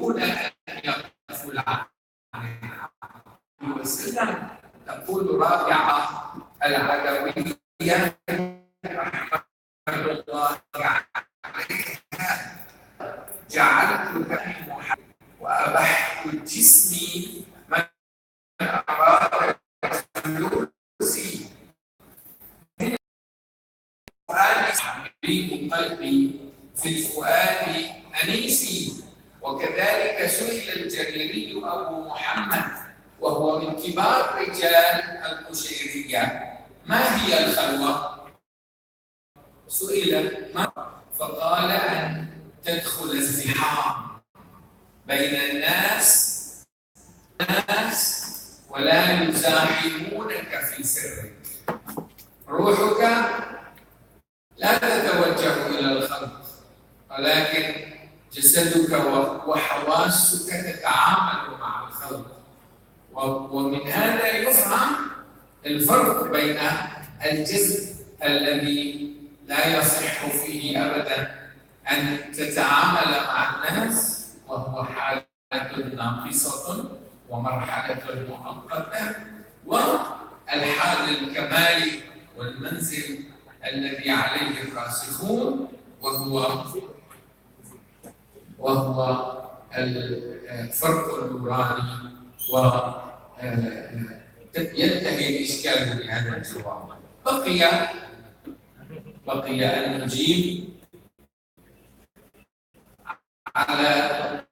دون أن يغفل عنها وسلم. تقول رابعة العدوية رحمه الله عليها: جعلتك وأبحت جسمي من أراد فلوسي من الفؤاد قلبي في الفؤاد أنيسي. وكذلك سئل الجريري أبو محمد وهو من كبار رجال القشيرية: ما هي الخلوة؟ سئل فقال: أن تدخل الزحام بين الناس ولا يزاحمونك في سرك. روحك لا تتوجه إلى الخلق، ولكن جسدك وحواسك تتعامل مع الخلق. ومن هذا يفهم الفرق بين الجسد الذي لا يصح فيه أبدا أن تتعامل مع الناس وهو حالة ناقصة ومرحلة مؤقتة، والحال الكمالي والمنزل الذي عليه الراسخون وهو الفرق النوراني. وينتهي الإشكال بهذا الجواب. بقي أن نجيب على